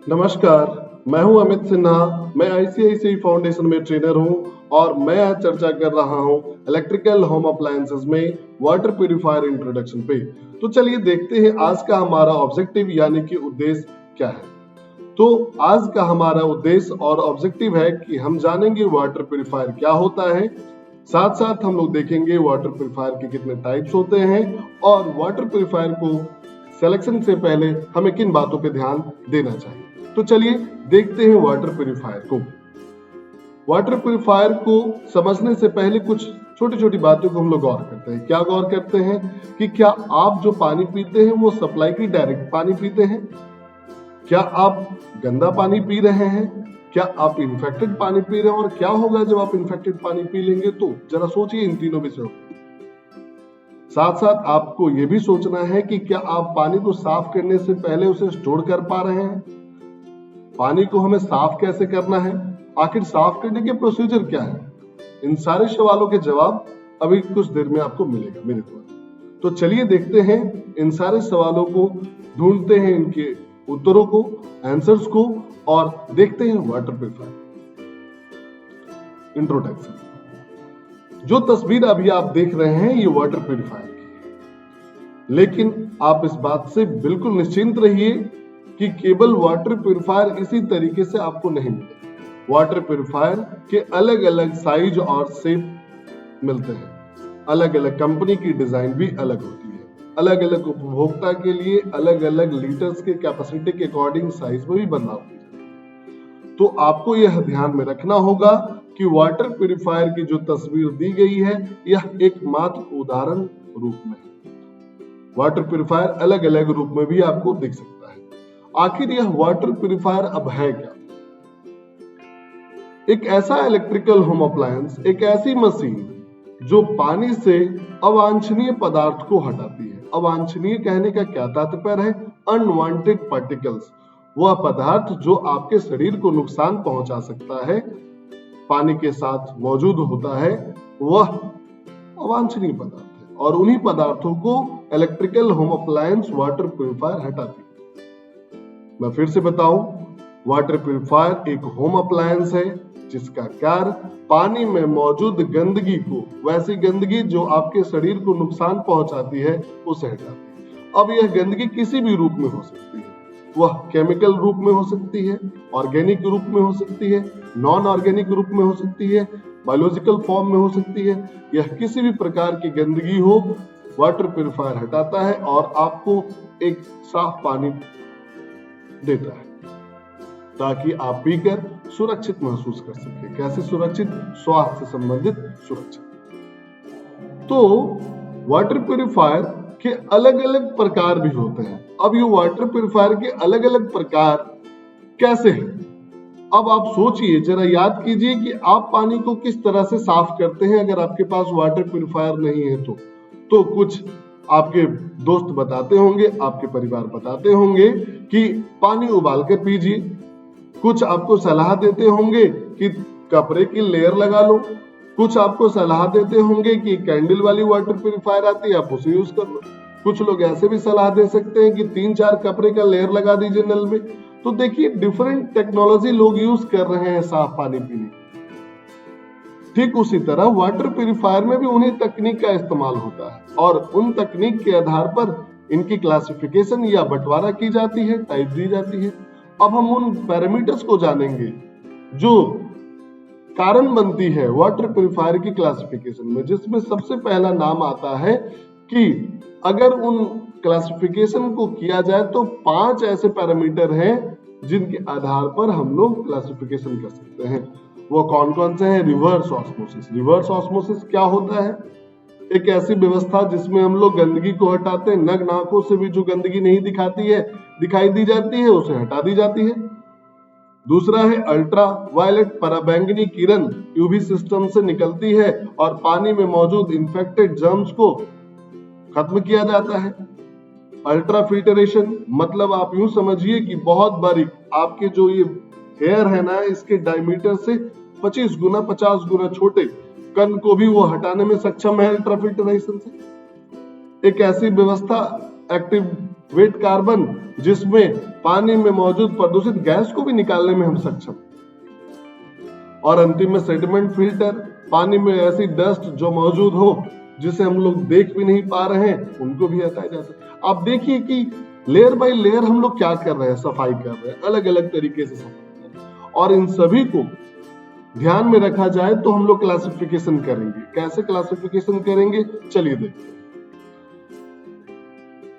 नमस्कार, मैं हूं अमित सिन्हा। मैं आईसीआईसीआई फाउंडेशन में ट्रेनर हूं और मैं आज चर्चा कर रहा हूं इलेक्ट्रिकल होम अप्लायंसेस में वाटर प्यूरिफायर इंट्रोडक्शन पे। तो चलिए देखते हैं आज का हमारा ऑब्जेक्टिव यानी कि उद्देश्य क्या है। तो आज का हमारा उद्देश्य और ऑब्जेक्टिव है कि हम जानेंगे वाटर प्यूरिफायर क्या होता है, साथ साथ हम लोग देखेंगे वाटर प्यूरिफायर के कितने टाइप्स होते हैं और वाटर प्यूरिफायर को सिलेक्शन से पहले हमें किन बातों पे ध्यान देना चाहिए। तो चलिए देखते हैं वाटर प्यूरिफायर को। वाटर प्यूरिफायर को समझने से पहले कुछ छोटी छोटी बातों को हम लोग गौर करते हैं। क्या गौर करते हैं कि क्या आप जो पानी पीते हैं वो सप्लाई की डायरेक्ट पानी पीते हैं? क्या आप गंदा पानी पी रहे हैं? क्या आप इन्फेक्टेड पानी पी रहे हैं? और क्या होगा जब आप इन्फेक्टेड पानी पी लेंगे? तो जरा सोचिए इन तीनों विषयों। साथ साथ आपको यह भी सोचना है कि क्या आप पानी को साफ करने से पहले उसे स्टोर कर पा रहे हैं? पानी को हमें साफ कैसे करना है? आखिर साफ करने के प्रोसीजर क्या है? इन सारे सवालों के जवाब अभी कुछ देर में आपको मिलेगा मेरे द्वारा। तो चलिए देखते हैं इन सारे सवालों को, ढूंढते हैं इनके उत्तरों को, आंसर्स को, और देखते हैं वाटर प्यूरिफायर। इंट्रोडक्शन। जो तस्वीर अभी आप देख रहे हैं ये वाटर प्यूरिफायर की है, लेकिन आप इस बात से बिल्कुल निश्चिंत रहिए कि केवल वाटर प्यूरिफायर इसी तरीके से आपको नहीं मिलेगा। वाटर प्यूरिफायर के अलग अलग साइज और शेप मिलते हैं। अलग अलग कंपनी की डिजाइन भी अलग होती है। अलग अलग उपभोक्ता के लिए अलग अलग लीटर्स के कैपेसिटी के अकॉर्डिंग साइज में भी बदलाव की जाती है। तो आपको यह ध्यान में रखना होगा कि वाटर प्यूरिफायर की जो तस्वीर दी गई है यह एकमात्र उदाहरण रूप में है। वाटर प्यूरिफायर अलग अलग रूप में भी आपको दिख सकता है। आखिर यह वाटर प्यूरिफायर अब है क्या? एक ऐसा इलेक्ट्रिकल होम अप्लायंस, एक ऐसी मशीन जो पानी से अवांछनीय पदार्थ को हटाती है। अवांछनीय कहने का क्या तात्पर्य है? अनवांटेड पार्टिकल्स, वह पदार्थ जो आपके शरीर को नुकसान पहुंचा सकता है, पानी के साथ मौजूद होता है, वह अवांछनीय पदार्थ है और उन्हीं पदार्थों को electrical home appliance water purifier हटाती है। मैं फिर से बताऊं, वाटर प्यूरिफायर एक होम अप्लायंस है जिसका कार्य पानी में मौजूद गंदगी को, वैसी गंदगी जो आपके शरीर को नुकसान पहुंचाती है, उसे हटाती है। अब यह गंदगी किसी भी रूप में हो सकती है। वह केमिकल रूप में हो सकती है, ऑर्गेनिक रूप में हो सकती है, नॉन ऑर्गेनिक रूप में हो सकती है, बायोलॉजिकल फॉर्म में हो सकती है। यह किसी भी प्रकार की गंदगी हो, वाटर प्यूरिफायर हटाता है और आपको एक साफ पानी देता है ताकि आप पीकर सुरक्षित महसूस कर सके। कैसे सुरक्षित? स्वास्थ्य से संबंधित सुरक्षित। तो वाटर प्यूरिफायर के अलग अलग प्रकार भी होते हैं। अब ये वाटर प्यूरिफायर के अलग अलग प्रकार कैसे हैं? अब आप सोचिए, जरा याद कीजिए कि आप पानी को किस तरह से साफ करते हैं अगर आपके पास वाटर प्यूरिफायर नहीं है तो कुछ आपके दोस्त बताते होंगे, आपके परिवार बताते होंगे कि पानी उबाल कर पीजिए। कुछ आपको सलाह देते होंगे कि कपड़े की लेयर लगा लो। कुछ आपको सलाह देते होंगे कि कैंडल वाली वाटर प्यूरिफायर आती है, आप उसे यूज कर लो। कुछ लोग ऐसे भी सलाह दे सकते हैं कि 3-4 कपड़े का लेयर लगा दीजिए नल में। तो देखिए, डिफरेंट टेक्नोलॉजी लोग यूज कर रहे हैं साफ पानी पीने। ठीक उसी तरह वाटर प्यूरिफायर में भी उन्हीं तकनीक का इस्तेमाल होता है और उन तकनीक के आधार पर इनकी क्लासिफिकेशन या बंटवारा की जाती है, टाइप दी जाती है। अब हम उन पैरामीटर्स को जानेंगे जो कारण बनती है वाटर प्यूरिफायर की क्लासिफिकेशन में, जिसमें सबसे पहला नाम आता है कि अगर उन क्लासिफिकेशन को किया जाए तो 5 ऐसे पैरामीटर हैं जिनके आधार पर हम लोग क्लासिफिकेशन कर सकते हैं। वो कौन कौन से हैं? Reverse osmosis. रिवर्स ऑस्मोसिस क्या होता है? एक ऐसी व्यवस्था जिसमें हम लोग गंदगी को हटाते हैं। नग्न आंखों से भी जो गंदगी नहीं दिखाई दी जाती है, उसे हटा दी जाती है। दूसरा है अल्ट्रा वायलेट पराबैंगनी किरण, यूवी सिस्टम से निकलती है और पानी में मौजूद इंफेक्टेड जर्म्स को खत्म किया जाता है। अल्ट्रा फिल्टरेशन मतलब आप यूं समझिए कि बहुत बारीक आपके जो ये हेयर है ना, इसके डायमीटर से 25 गुना 50 गुना छोटे कण को भी वो हटाने में सक्षम है अल्ट्रा फिल्टरेशन से। एक ऐसी व्यवस्था एक्टिव वेट कार्बन, जिसमें पानी में मौजूद प्रदूषित गैस को भी निकालने में हम सक्षम, और अंतिम में सेडिमेंट फिल्टर, पानी में ऐसी डस्ट जो मौजूद हो जिसे हम लोग देख भी नहीं पा रहे हैं, उनको भी हटाया जा सकता। आप देखिए कि लेयर बाय लेयर हम लोग क्या कर रहे हैं, सफाई कर रहे हैं, अलग अलग तरीके से सफाई कर रहे हैं, और इन सभी को ध्यान में रखा जाए तो हम लोग क्लासिफिकेशन करेंगे। कैसे क्लासिफिकेशन करेंगे, चलिए देखते हैं।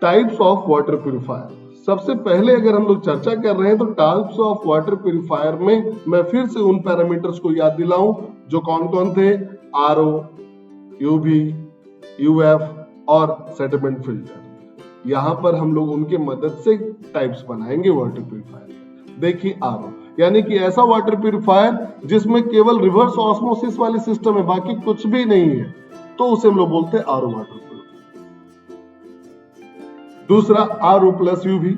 Types of water purifier. सबसे पहले अगर हम लोग चर्चा कर रहे हैं तो टाइप्स ऑफ वाटर प्यूरिफायर में मैं फिर से उन पैरामीटर्स को याद दिलाऊं जो कौन कौन थे, आरओ, यूवी, यूएफ और सेडिमेंट फिल्टर। यहां पर हम लोग उनके मदद से टाइप्स बनाएंगे वाटर प्यूरिफायर। देखिए आरओ यानी कि ऐसा वाटर प्यूरिफायर जिसमें केवल रिवर्स ऑस्मोसिस वाली सिस्टम है, बाकी कुछ भी नहीं है, तो उसे हम लोग बोलते हैं आरओ वाटर प्यूरिफायर। दूसरा आरओ प्लस यूवी,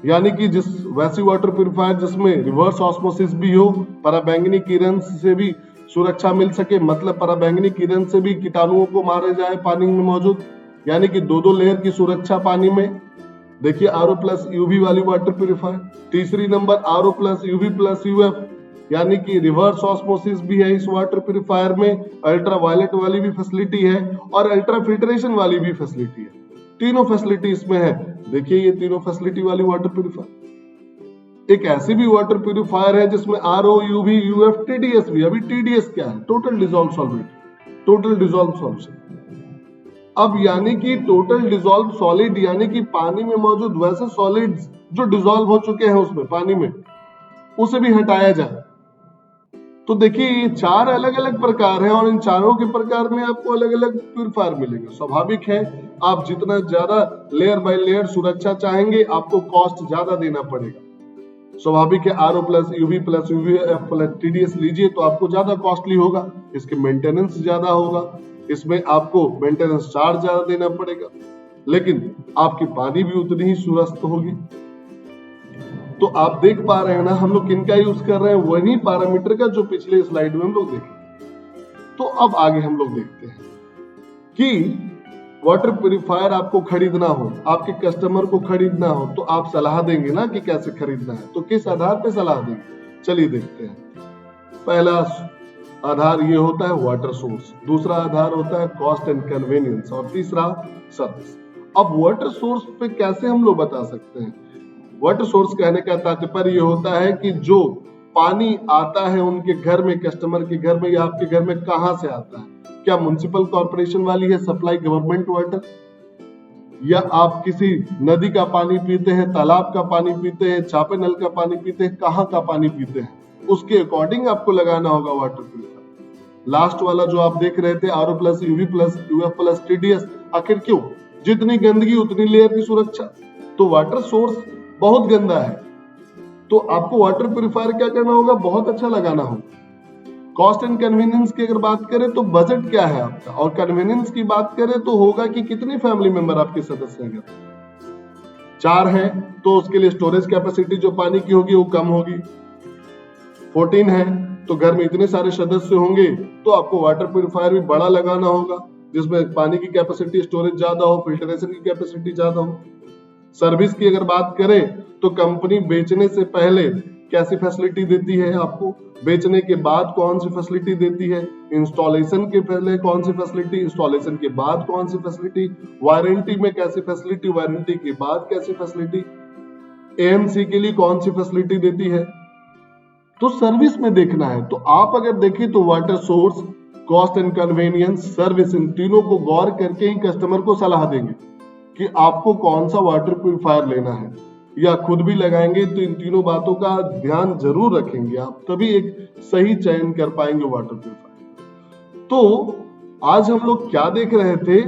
यानी कि जिस वैसी वाटर प्यूरिफायर जिसमें रिवर्स ऑस्मोसिस भी हो, पराबैंगनी किरण से भी सुरक्षा मिल सके, मतलब पराबैंगनी किरण से भी कीटाणुओं को मारा जाए पानी में मौजूद, यानी कि दो लेयर की सुरक्षा पानी में। देखिए आरओ प्लस यूवी वाली वाटर प्यूरिफायर। तीसरी number RO plus UV plus UF, यानी कि रिवर्स ऑस्मोसिस भी है इस वाटर प्यूरिफायर में, अल्ट्रा वायलेट वाली भी फैसिलिटी है और अल्ट्रा फिल्ट्रेशन वाली भी फैसिलिटी है। तीनों फैसिलिटी इसमें है। देखिए ये तीनों फैसिलिटी वाली वाटर प्यूरिफायर। एक ऐसी भी वाटर प्यूरिफायर है जिसमें आरओ, यूवी, यूएफ, टीडीएस भी। अभी टीडीएस क्या है, total dissolve solvent, total dissolve solution. अब यानी कि टोटल डिसॉल्व सॉलिड, यानी कि पानी में मौजूद वैसे सॉलिड्स जो डिसॉल्व हो चुके हैं उसमें पानी में, उसे भी हटाया जाए। तो देखिए ये चार अलग अलग प्रकार हैं और इन चारों के प्रकार में आपको अलग अलग प्यूरिफायर मिलेंगे। स्वाभाविक है आप जितना ज्यादा लेयर बाय लेयर सुरक्षा चाहेंगे आपको कॉस्ट ज्यादा देना पड़ेगा। स्वाभाविक है RO plus UV plus UVF plus TDS लीजिए तो आपको ज्यादा कॉस्टली होगा, इसके मेंटेनेंस ज्यादा होगा, इसमें आपको मेंटेनेंस चार्ज ज्यादा देना पड़ेगा, लेकिन आपकी पानी भी उतनी ही सुरक्षित होगी। तो आप देख पा रहे हैं ना हम लोग किनका यूज कर रहे हैं, वही पैरामीटर का जो पिछले स्लाइड में हम लोग देखे। तो अब आगे हम लोग देखते हैं कि वाटर प्यूरिफायर आपको खरीदना हो, आपके कस्टमर को खरीदना हो, तो आप सलाह देंगे ना कि कैसे खरीदना है, तो किस आधार पे सलाह देंगे, चलिए देखते हैं। पहला आधार ये होता है वाटर सोर्स, दूसरा आधार होता है कॉस्ट एंड कन्वीनियंस और तीसरा सर्विस। अब वाटर सोर्स पे कैसे हम लोग बता सकते हैं? वाटर सोर्स कहने का तात्पर्य ये होता है कि जो पानी आता है उनके घर में, कस्टमर के घर में या आपके घर में कहां से आता है। क्या म्युनिसिपल कॉर्पोरेशन वाली है सप्लाई गवर्नमेंट वाटर, या आप किसी नदी का पानी पीते हैं, तालाब का पानी पीते हैं, चापे नल का पानी पीते हैं, कहां का पानी पीते हैं, उसके अकॉर्डिंग आपको लगाना होगा वाटर प्यूरिफायर। लास्ट वाला जो आप देख रहे थे RO plus UV plus UF plus TDS, आखिर क्यों? जितनी गंदगी उतनी लेयर की सुरक्षा। तो वाटर सोर्स बहुत गंदा है तो आपको वाटर प्यूरिफायर क्या करना होगा, बहुत अच्छा लगाना होगा। कॉस्ट एंड कन्वीनियंस की अगर बात करें तो बजट क्या है आपका, और कन्वीनियंस की बात करें तो होगा कि कितने फैमिली मेंबर आपके सदस्य हैं। 4 है तो उसके लिए स्टोरेज कैपेसिटी जो पानी की होगी वो कम होगी। 14 है तो घर में इतने सारे सदस्य होंगे तो आपको वाटर प्यूरिफायर भी बड़ा लगाना होगा जिसमें पानी की कैपेसिटी, स्टोरेज ज्यादा हो, फिल्ट्रेशन की कैपेसिटी ज्यादा हो। सर्विस की अगर बात करें तो कंपनी बेचने से पहले कैसी फैसिलिटी देती है आपको, बेचने के बाद कौन सी फैसिलिटी देती है, इंस्टॉलेशन के पहले कौन सी फैसिलिटी, इंस्टॉलेशन के बाद कौन सी फैसिलिटी, वारंटी में कैसी फैसिलिटी, वारंटी के बाद कैसी फैसिलिटी, एएमसी के लिए कौन सी फैसिलिटी देती है, तो सर्विस में देखना है। तो आप अगर देखें तो water source, cost and convenience, service, इन तीनों को गौर करके ही कस्टमर को सलाह देंगे कि आपको कौन सा वाटर प्यूरिफायर लेना है, या खुद भी लगाएंगे तो इन तीनों बातों का ध्यान जरूर रखेंगे आप, तभी एक सही चयन कर पाएंगे वाटर प्यूरिफायर। तो आज हम लोग क्या देख रहे थे,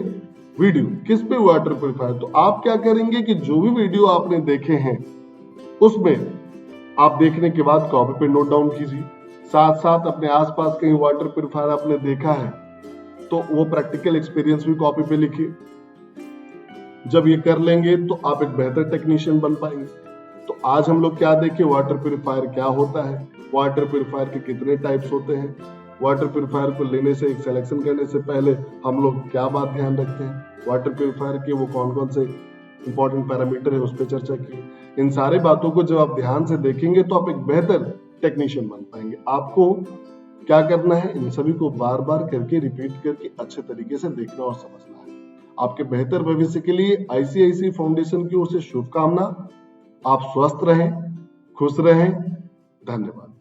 वीडियो किस पे, वाटर प्यूरिफायर। तो आप क्या करेंगे कि जो भी वीडियो आपने देखे हैं उसमें आप देखने के बाद कॉपी पे नोट डाउन कीजिए, साथ साथ अपने आसपास कहीं वाटर प्यूरिफायर आपने देखा है तो वो प्रैक्टिकल एक्सपीरियंस भी कॉपी पे लिखिए। जब ये कर लेंगे तो आप एक बेहतर टेक्नीशियन बन पाएंगे। तो आज हम लोग क्या देखें, वाटर प्यूरिफायर क्या होता है, वाटर प्यूरिफायर के कितने टाइप्स होते हैं, वाटर प्यूरिफायर को लेने से, एक सिलेक्शन करने से पहले हम लोग क्या बात ध्यान रखते हैं, वाटर प्यूरिफायर के वो कौन कौन से इंपॉर्टेंट पैरामीटर है उस पर चर्चा की। इन सारे बातों को जब आप ध्यान से देखेंगे तो आप एक बेहतर टेक्नीशियन बन पाएंगे। आपको क्या करना है, इन सभी को बार बार करके रिपीट करके अच्छे तरीके से देखना और समझना है। आपके बेहतर भविष्य के लिए आईसीआईसी फाउंडेशन की ओर से शुभकामना। आप स्वस्थ रहें, खुश रहें। धन्यवाद।